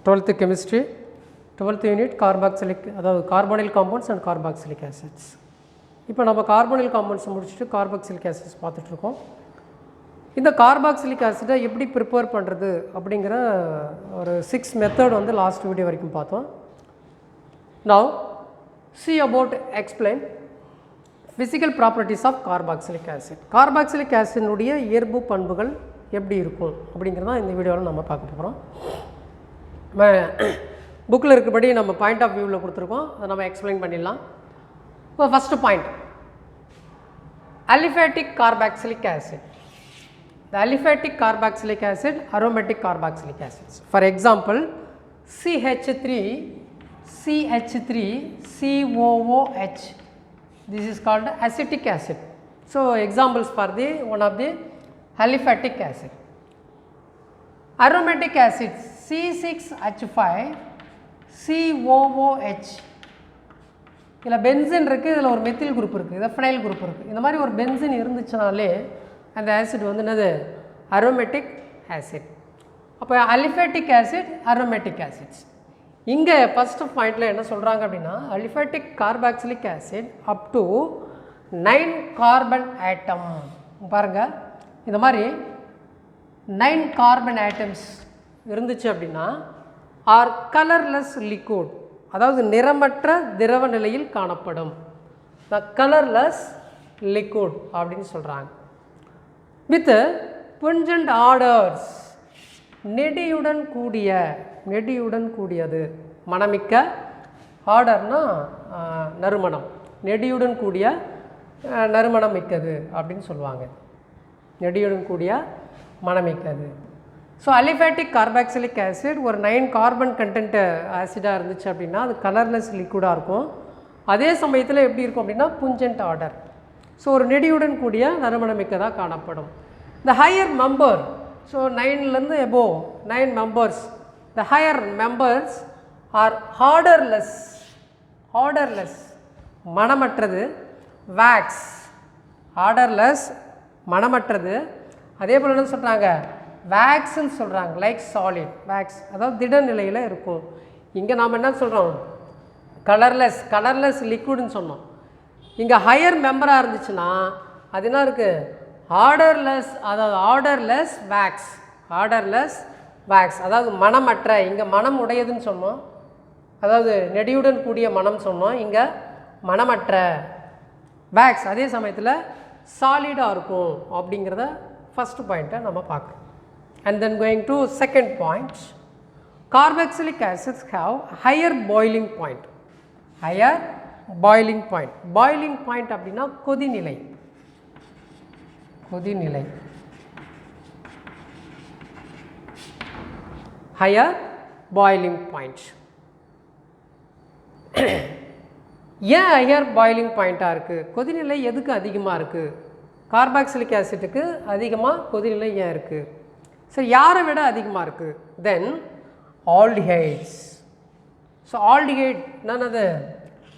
12th chemistry 12th unit carboxylic அதாவது carbonyl compounds and carboxylic acids. இப்போ நம்ம carbonyl compounds முடிச்சுட்டு carboxylic acids பார்த்துட்டு இருக்கோம். இந்த carboxylic acid எப்படி ப்ரிப்பேர் பண்ணுறது அப்படிங்கிற ஒரு 6 மெத்தட் வந்து லாஸ்ட் வீடியோ வரைக்கும் பார்த்தோம். Now see about explain physical properties of carboxylic acid. Carboxylic acid உடைய இயல்பு பண்புகள் எப்படி இருக்கும் அப்படிங்கிறத இந்த வீடியோவில் நம்ம பார்க்க போகிறோம். புக்கில் இருக்கிறபடி நம்ம பாயிண்ட் ஆஃப் வியூவில் கொடுத்துருக்கோம், அதை நம்ம எக்ஸ்பிளைன் பண்ணிடலாம். இப்போ first point, aliphatic carboxylic acid. The aliphatic carboxylic acid, aromatic carboxylic acids. For example, CH3COOH. This is called acetic acid. So examples for the one of the aliphatic acid. Aromatic acids C6H5COOH. இதில் benzene இருக்குது, இதில் ஒரு methyl group இருக்குது, இதில் phenyl group இருக்குது. இந்த மாதிரி ஒரு பென்சின் இருந்துச்சுனாலே அந்த ஆசிட் வந்து என்னது, அரோமேட்டிக் ஆசிட். அப்போ அலிஃபேட்டிக் ஆசிட், அரோமேட்டிக் ஆசிட்ஸ். இங்கே ஃபஸ்ட்டு பாயிண்டில் என்ன சொல்கிறாங்க அப்படின்னா, aliphatic carboxylic acid up to 9 carbon atom. பாருங்கள், இந்த மாதிரி 9 கார்பன் ஆட்டம்ஸ் இருந்துச்சு அப்படின்னா ஆர் கலர்லெஸ் லிக்விட், அதாவது நிறமற்ற திரவ நிலையில் காணப்படும். த கலர்லெஸ் லிக்விட் அப்படின்னு சொல்கிறாங்க. வித் புஞ்சன்ட் ஆர்டர்ஸ், நெடியுடன் கூடியது, மணமிக்க, ஆர்டர்னா நறுமணம், நெடியுடன் கூடிய நறுமணம் மிக்கது அப்படின்னு சொல்லுவாங்க. நெடியுடன் கூடிய மணமிக்கது. ஸோ அலிஃபேட்டிக் கார்பாக்சிலிக் ஆசிட் ஒரு 9 கார்பன் கண்டென்ட் ஆசிடாக இருந்துச்சு அப்படின்னா அது கலர்லெஸ் லிக்விடாக இருக்கும். அதே சமயத்தில் எப்படி இருக்கும் அப்படின்னா புஞ்சன்ட் ஆர்டர். ஸோ ஒரு நெடியுடன் கூடிய நறுமணமிக்கதாக காணப்படும். த ஹையர் மெம்பர், ஸோ 9லேருந்து above 9 members, the higher members are odourless மணமற்றது, வேக்ஸ் ஆர்டர்லெஸ் மணமற்றது. அதே போல் என்ன சொல்கிறாங்க, வேக்ஸ்ன்னு சொல்கிறாங்க, லைக் சாலிட் வேக்ஸ், அதாவது திட நிலையில் இருக்கும். இங்கே நாம் என்ன சொல்கிறோம், கலர்லெஸ் லிக்விட்னு சொன்னோம். இங்கே ஹையர் மெம்பராக இருந்துச்சுன்னா அது என்ன இருக்குது, ஆர்டர்லெஸ், அதாவது ஆர்டர்லெஸ் வேக்ஸ், அதாவது மணமற்ற. இங்கே மனம் உடையதுன்னு சொன்னோம், அதாவது நெடியுடன் கூடிய மனம் சொன்னோம். இங்கே மணமற்ற வேக்ஸ், அதே சமயத்தில் சாலிடாக இருக்கும் அப்படிங்கிறத ஃபஸ்ட்டு பாயிண்ட்டை நம்ம பார்க்குறோம். And then going to second point, carboxylic acids have higher boiling point. Boiling point அப்படின்னா கொதிநிலை. Higher boiling point. ஏன் ஹையர் பாய்லிங் பாயிண்ட்டாக இருக்குது, கொதிநிலை எதுக்கு அதிகமாக இருக்குது, கார்பாக்சிலிக் ஆசிட்டுக்கு அதிகமாக கொதிநிலை ஏன் இருக்குது, சரி யாரை விட அதிகமாக இருக்குது, தென் ஆல்டிஹைட்ஸ். ஸோ ஆல்டிஹைட் என்னது,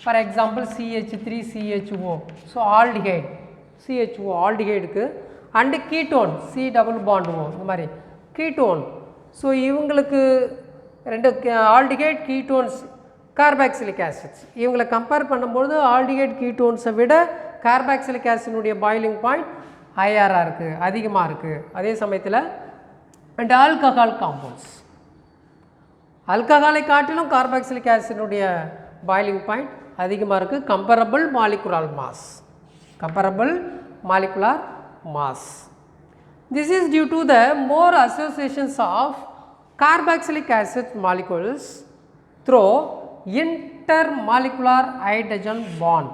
for example CH3CHO. So aldehyde CHO ஆல்டிஹைடுக்கு, அண்டு கீட்டோன் C+O, இந்த மாதிரி கீட்டோன். ஸோ இவங்களுக்கு ரெண்டு ஆல்டிஹைட் கீட்டோன்ஸ் கார்பாக்சிலிக் ஆசிட்ஸ். இவங்களை கம்பேர் பண்ணும்போது ஆல்டிஹைட் கீட்டோன்ஸை விட கார்பாக்சிலிக் ஆசினுடைய பாய்லிங் பாயிண்ட் ஹையராக இருக்குது, அதிகமாக இருக்குது. அதே சமயத்தில் அண்ட் ஆல்கஹால் காம்பவுண்ட்ஸ், ஆல்கஹாலை காட்டிலும் கார்பாக்சிலிக் ஆசினுடைய பாய்லிங் பாயிண்ட் அதிகமாக இருக்குது. Comparable molecular mass. This is due to the more associations of carboxylic acid molecules through intermolecular hydrogen bond.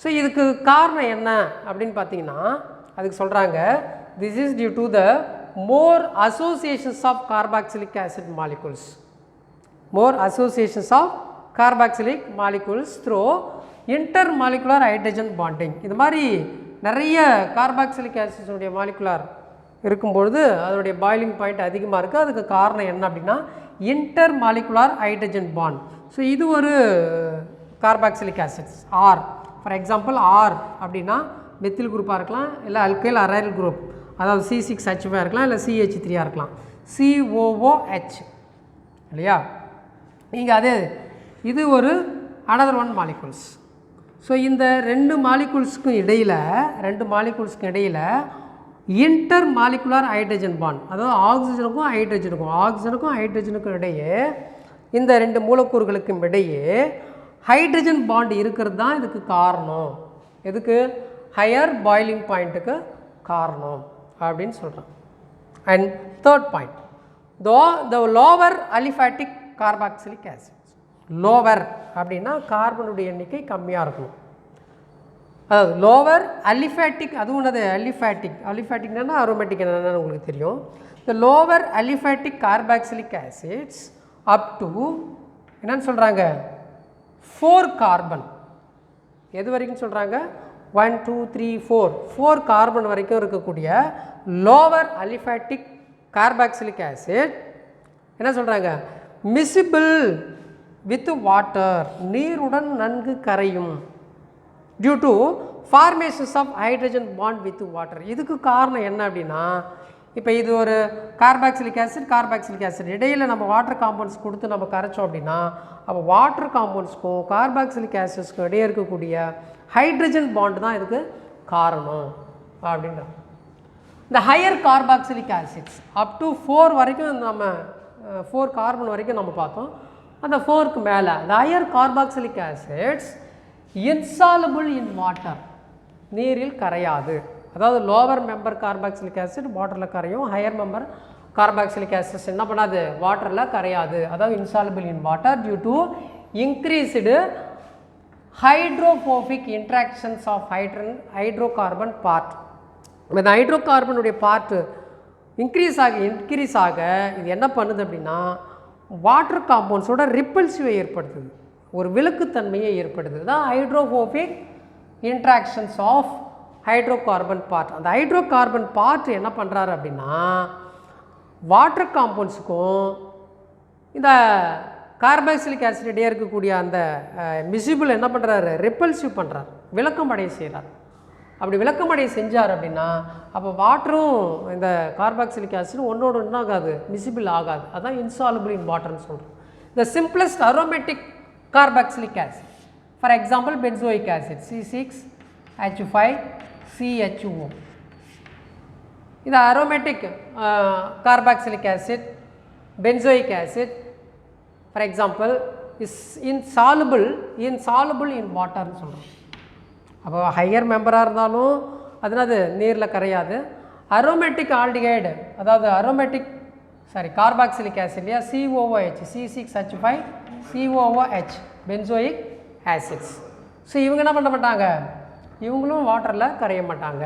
So இதுக்கு காரணம் என்ன அப்படின்னு பார்த்தீங்கன்னா, அதுக்கு சொல்கிறாங்க, this is due to the more associations of carboxylic acid molecules. More associations of carboxylic molecules through intermolecular hydrogen bonding. இது மாதிரி நிறைய கார்பாக்சிலிக் ஆசிட்ஸுடைய மாலிகுலார் இருக்கும்பொழுது அதனுடைய பாய்லிங் பாயிண்ட் அதிகமாக இருக்குது. அதுக்கு காரணம் என்ன அப்படின்னா intermolecular hydrogen bond. So இது ஒரு carboxylic acids. R for example R அப்படின்னா மெத்தில் குரூப்பாக இருக்கலாம், இல்லை அல்கைல் அரைல் குரூப். அதாவது C6H5 இருக்கலாம், இல்லை CH3 இருக்கலாம். COOH இல்லையா? நீங்கள் அது இது ஒரு another one molecules. ஸோ இந்த ரெண்டு மாலிகுல்ஸ்க்கும் இடையில் இன்டர் மாலிகுலர் ஹைட்ரஜன் பாண்ட், அதாவது ஆக்சிஜனுக்கும் ஹைட்ரஜனுக்கும் இடையே, இந்த ரெண்டு மூலக்கூறுகளுக்கும் இடையே ஹைட்ரஜன் பாண்ட் இருக்கிறது தான் இதுக்கு காரணம். எதுக்கு? ஹையர் பாயிலிங் பாயிண்ட்டுக்கு காரணம் அப்படின்னு சொல்கிறோம். And third point, the lower aliphatic carboxylic acid. Lower அப்படின்னா கார்பனுடைய எண்ணிக்கை கம்மியாக இருக்கணும். அதாவது லோவர் அலிஃபேட்டிக், அதுவும் என்னது அலிஃபேட்டிக்னா அரோமேட்டிக் என்னன்னு உங்களுக்கு தெரியும். இந்த lower aliphatic carboxylic acids up to என்னன்னு சொல்கிறாங்க 4 கார்பன். எது வரைக்கும் சொல்கிறாங்க? 1 2 3 4 கார்பன் வரைக்கும் இருக்கக்கூடிய லோவர் அலிஃபேட்டிக் கார்பாக்சிலிக் ஆசிட் என்ன சொல்கிறாங்க? மிசிபிள் வித் வாட்டர், நீருடன் நன்கு கரையும். Due to formations of hydrogen bond with water. இதுக்கு காரணம் என்ன அப்படின்னா, இப்போ இது ஒரு கார்பாக்சிலிக் ஆசிட் இடையில் நம்ம வாட்டர் காம்பவுண்ட்ஸ் கொடுத்து நம்ம கரைச்சோம் அப்படின்னா, அப்போ வாட்டர் காம்பவுண்ட்ஸ்க்கும் கார்பாக்சிலிக் ஆசிட்ஸ்க்கும் இடையே இருக்கக்கூடிய ஹைட்ரஜன் பாண்ட் தான் இதுக்கு காரணம் அப்படின்ற. இந்த higher carboxylic acids up to 4 வரைக்கும் நம்ம 4 கார்பன் வரைக்கும் நம்ம பார்த்தோம். அந்த 4க்கு மேலே the higher carboxylic acids insoluble in water, நீரில் கரையாது. அதாவது லோவர் மெம்பர் கார்பாக்சிலிக் ஆசிட் வாட்டரில் கரையும், ஹையர் மெம்பர் கார்பாக்சிலிக் ஆசிட்ஸ் என்ன பண்ணாது? வாட்டரில் கரையாது. அதாவது insoluble in water due to increased hydrophobic interactions of hydrocarbon part. இந்த ஹைட்ரோகார்பனுடைய பார்ட்டு இன்க்ரீஸ் ஆக இது என்ன பண்ணுது அப்படின்னா, வாட்டர் காம்பவுண்ட்ஸோட ரிப்பல்சிவை ஏற்படுத்துது, ஒரு விலக்குத்தன்மையை ஏற்படுத்துது. தான் hydrophobic interactions of hydrocarbon part. அந்த ஹைட்ரோகார்பன் பார்ட் என்ன பண்ணுறாரு அப்படின்னா, வாட்டர் காம்பவுண்ட்ஸுக்கும் இந்த கார்பாக்சிலிக் ஆசிட் இடையே இருக்கக்கூடிய அந்த மிசிபிள் என்ன பண்ணுறாரு? ரிப்பல்சிவ் பண்ணுறார், விளக்கமடைய செய்கிறார். அப்படி விளக்கமடைய செஞ்சார் அப்படின்னா, அப்போ வாட்டரும் இந்த கார்பாக்சிலிக் ஆசிட் ஒன்றோடு ஒன்று ஆகாது, மிசிபிள் ஆகாது. அதுதான் இன்சாலுபிள் இன் வாட்டர்னு சொல்கிறோம். The simplest aromatic carboxylic acid, for example benzoic acid C6H5CHO. இது aromatic carboxylic acid benzoic acid for example is insoluble in வாட்டர்னு சொல்கிறோம். அப்போ ஹையர் மெம்பராக இருந்தாலும் அதனால நீரில் கரையாது. அரோமேட்டிக் ஆல்டிகைடு, அதாவது கார்பாக்சிலிக் ஆசிட் இல்லையா, COOH C6H5COOH benzoic acids. So இவங்க என்ன பண்ண மாட்டாங்க? இவங்களும் வாட்டரில் கரைய மாட்டாங்க.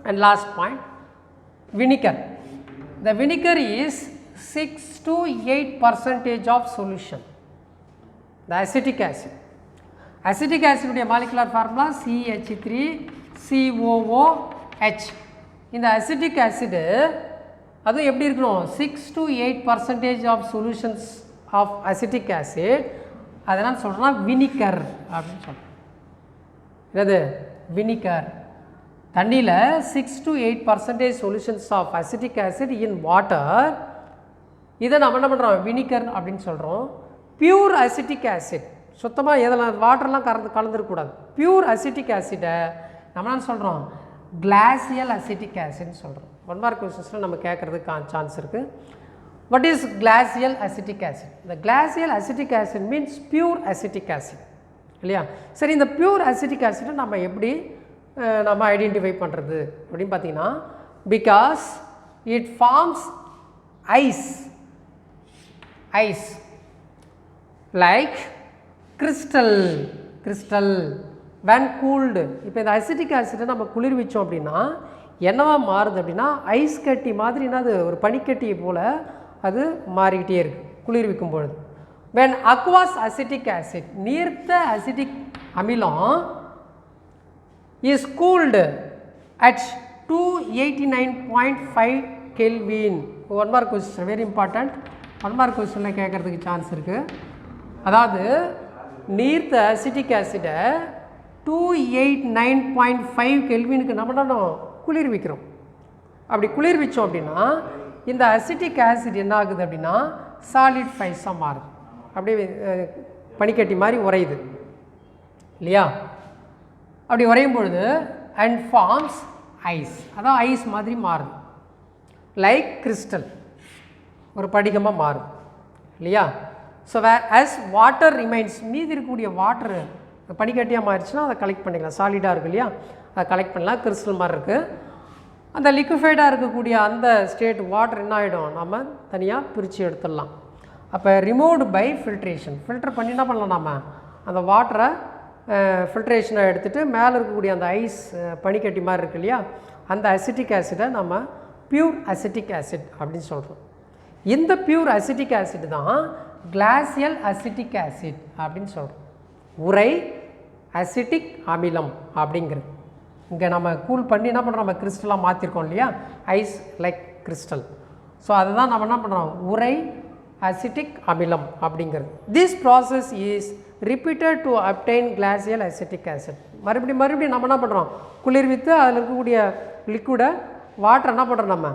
And last point, vinegar. The vinegar is 6 to 8% of solution. The acetic acid, acetic ஆசிடுடைய molecular formula CH3COOH. இந்த அசிட்டிக் ஆசிடு அதுவும் எப்படி இருக்கணும்? 6 to 8% of solutions of acetic acid. அதனால் சொல்கிறோம்னா வினிகர் அப்படின்னு சொல்கிறோம். என்னது? வினிகர். தண்ணியில் 6 to 8% solutions of acetic acid in water. இதை நம்ம என்ன பண்ணுறோம்? வினிகர் அப்படின்னு சொல்கிறோம். பியூர் அசிட்டிக் ஆசிட், சுத்தமாக எதெல்லாம் வாட்டர்லாம் கலந்துருக்கக்கூடாது. பியூர் அசிட்டிக் ஆசிட்டை நம்ம என்ன சொல்கிறோம்? கிளாசியல் அசிட்டிக் ஆசிட்னு சொல்கிறோம். 1 மார்க் கொஸ்டின்ஸில் நம்ம கேட்குறதுக்கு சான்ஸ் இருக்குது. What is glacial acetic acid? இந்த glacial acetic acid means pure acetic acid இல்லையா? சரி, இந்த பியூர் அசிட்டிக் ஆசிட்டை நம்ம எப்படி நம்ம ஐடென்டிஃபை பண்ணுறது அப்படின்னு பார்த்தீங்கன்னா, because it forms ice like crystal when cooled. இப்போ இந்த அசிட்டிக் ஆசிட்டை நம்ம குளிர்விச்சோம் அப்படின்னா என்னவா மாறுது அப்படின்னா, ஐஸ் கட்டி மாதிரி என்னது, ஒரு பனிக்கட்டியை போல் அது மாறிக்கிட்டே இருக்குது குளிர்விக்கும் பொழுது. when aqueous acidic acid, நீர்த்த அசிட்டிக் அமிலம் is cooled at 289.5 Kelvin. 1 mark question, very important. 1 mark question கேட்குறதுக்கு சான்ஸ் இருக்குது. அதாவது நீர்த்த அசிட்டிக் ஆசிடை 289.5 கெல்வினுக்கு நம்ம குளிர்விக்கிறோம். அப்படி குளிர்விச்சோம் அப்படின்னா இந்த அசிட்டிக் ஆசிட் என்ன ஆகுது அப்படின்னா சாலிட் ஃபைஸாக மாறுது, அப்படியே பனிக்கட்டி மாதிரி உறையுது இல்லையா. அப்படி உறையும் பொழுது அண்ட் ஃபார்ம்ஸ் ஐஸ், அதான் ஐஸ் மாதிரி மாறுது, லைக் கிறிஸ்டல், ஒரு படிகமாக மாறுது இல்லையா. ஸோ ஆஸ் வாட்டர் ரிமைன்ஸ், மீதி இருக்கக்கூடிய வாட்டர் பனிக்கட்டியாக மாறிடுச்சுன்னா அதை கலெக்ட் பண்ணிக்கலாம், சாலிடாக இருக்குது இல்லையா, அதை கலெக்ட் பண்ணலாம், கிறிஸ்டல் மாதிரி இருக்குது. அந்த லிக்விஃபைடாக இருக்கக்கூடிய அந்த ஸ்டேட் வாட்டர் என்ன ஆகிடும், நம்ம தனியாக பிரித்து எடுத்துடலாம். அப்போ ரிமூவ்டு பை ஃபில்ட்ரேஷன், ஃபில்டர் பண்ணி என்ன பண்ணலாம், நம்ம அந்த வாட்டரை ஃபில்ட்ரேஷனை எடுத்துகிட்டு மேலே இருக்கக்கூடிய அந்த ஐஸ் பனிக்கட்டி மாதிரி இருக்குது இல்லையா, அந்த அசிட்டிக் ஆசிடை நம்ம பியூர் அசிட்டிக் ஆசிட் அப்படின்னு சொல்கிறோம். இந்த பியூர் அசிட்டிக் ஆசிட் தான் கிளாசியல் அசிட்டிக் ஆசிட் அப்படின்னு சொல்கிறோம். உறை அசிட்டிக் அமிலம் அப்படிங்கிறது. இங்கே நம்ம கூல் பண்ணி என்ன பண்ணுறோம், நம்ம கிறிஸ்டலாக மாற்றிருக்கோம் இல்லையா, ஐஸ் லைக் கிறிஸ்டல். ஸோ அதுதான் நம்ம என்ன பண்ணுறோம், உறை அசிட்டிக் அமிலம் அப்படிங்கிறது. This process is repeated to obtained glacial acetic acid. மறுபடியும் நம்ம என்ன பண்ணுறோம், குளிர்வித்து அதில் இருக்கக்கூடிய லிக்விடை வாட்டர் என்ன பண்ணுறோம், நம்ம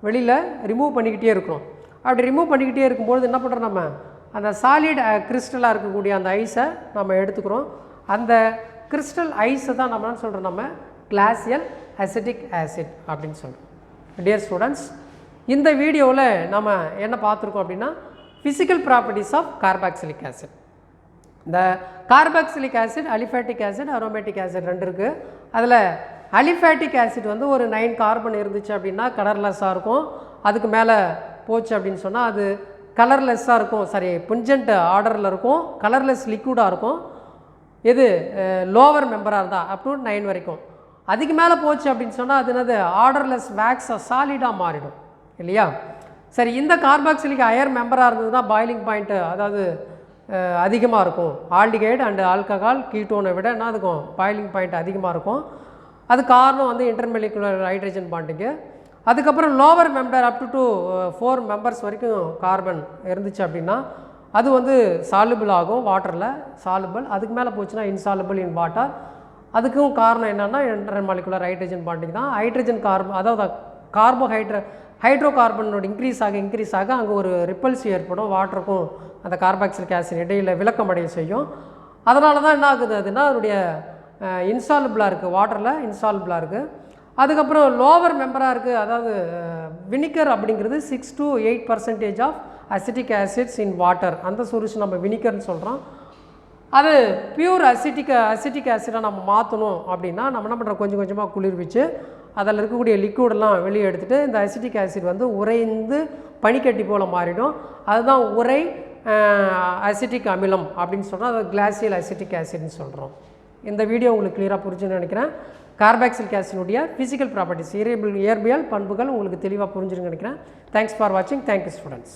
வெளியில் ரிமூவ் பண்ணிக்கிட்டே இருக்கிறோம். அப்படி ரிமூவ் பண்ணிக்கிட்டே இருக்கும்போது என்ன பண்ணுறோம், நம்ம அந்த சாலிட் கிறிஸ்டலாக இருக்கக்கூடிய அந்த ஐஸை நம்ம எடுத்துக்கிறோம். அந்த கிறிஸ்டல் ஐஸை தான் நம்ம என்ன சொல்கிறோம், நம்ம கிளாசியல் அசிட்டிக் ஆசிட் அப்படின்னு சொல்கிறோம். டியர் ஸ்டூடெண்ட்ஸ், இந்த வீடியோவில் நம்ம என்ன பார்த்துருக்கோம் அப்படின்னா physical properties of carboxylic acid. இந்த carboxylic acid, aliphatic acid, aromatic acid ரெண்டு இருக்குது. அதில் அலிஃபேட்டிக் ஆசிட் வந்து ஒரு 9 கார்பன் இருந்துச்சு அப்படின்னா கலர்லெஸ்ஸாக இருக்கும். அதுக்கு மேலே போச்சு அப்படின்னு சொன்னால் அது கலர்லெஸ்ஸாக இருக்கும், சாரி புஞ்சன்ட் ஆர்டரில் இருக்கும், கலர்லெஸ் லிக்விடாக இருக்கும். எது லோவர் மெம்பராக இருந்தால் அப் டு 9 வரைக்கும். அதுக்கு மேலே போச்சு அப்படின்னு சொன்னால் அது என்னது ஆர்டர்லெஸ் வேக்ஸாக சாலிடாக மாறிடும் இல்லையா. சரி, இந்த கார்பாக்சிலிக் ஹையர் மெம்பராக இருந்ததுன்னா பாயிலிங் பாயிண்ட்டு அதாவது அதிகமாக இருக்கும். ஆல்டிகைடு அண்டு ஆல்கஹால் கீட்டோனை விட என்ன இருக்கும், பாயிலிங் பாயிண்ட் அதிகமாக இருக்கும். அது காரணம் வந்து இன்டர்மெலிகுலர் ஹைட்ரஜன் பாண்டிங்கு. அதுக்கப்புறம் lower member up to 4 members வரைக்கும் கார்பன் இருந்துச்சு அப்படின்னா அது வந்து சாலுபிள் ஆகும், வாட்டரில் சாலுபிள். அதுக்கு மேலே போச்சுன்னா இன்சாலுபிள் இன் வாட்டர். அதுக்கும் காரணம் என்னென்னா இன்டர்மாலிகுலர் ஹைட்ரஜன் பாண்டிங் தான். ஹைட்ரஜன் கார்பன் அதாவது ஹைட்ரோ கார்பனோட இன்க்ரீஸ் ஆக அங்கே ஒரு ரிப்பல்ஸ் ஏற்படும், வாட்டருக்கும் அந்த கார்பாக்சிலிக் ஆசிட் இடையில் விளக்கமடைய செய்யும். அதனால தான் என்ன ஆகுது அதுனா அதனுடைய இன்சாலுபிளாக இருக்குது, வாட்டரில் இன்சாலுபிளாக இருக்குது. அதுக்கப்புறம் லோவர் மெம்பராக இருக்குது, அதாவது வினிகர் அப்படிங்கிறது 6 to 8% of acetic acids in water. அந்த சொல்யூஷன் நம்ம வினிகர்னு சொல்கிறோம். அது பியூர் அசிட்டிக் ஆசிடாக நம்ம மாற்றணும் அப்படின்னா நம்ம என்ன பண்ணுறோம், கொஞ்சம் கொஞ்சமாக குளிர்விச்சு அதில் இருக்கக்கூடிய லிக்விடெல்லாம் வெளியே எடுத்துகிட்டு இந்த அசிட்டிக் ஆசிட் வந்து உறைந்து பனிக்கட்டி போல் மாறிடும். அதுதான் உறை அசிட்டிக் அமிலம் அப்படின்னு சொல்கிறோம். அது கிளாசியல் அசிட்டிக் ஆசிட்னு சொல்கிறோம். இந்த வீடியோ உங்களுக்கு கிளியராக புரிஞ்சுன்னு நினைக்கிறேன். கார்பாக்சிலிக் ஆசினுடைய ஃபிசிக்கல் ப்ராப்பர்ட்டிஸ் இயற்பியல் பண்புகள் உங்களுக்கு தெளிவாக புரிஞ்சுன்னு நினைக்கிறேன். தேங்க்ஸ் ஃபார் வாட்சிங். Thank you students.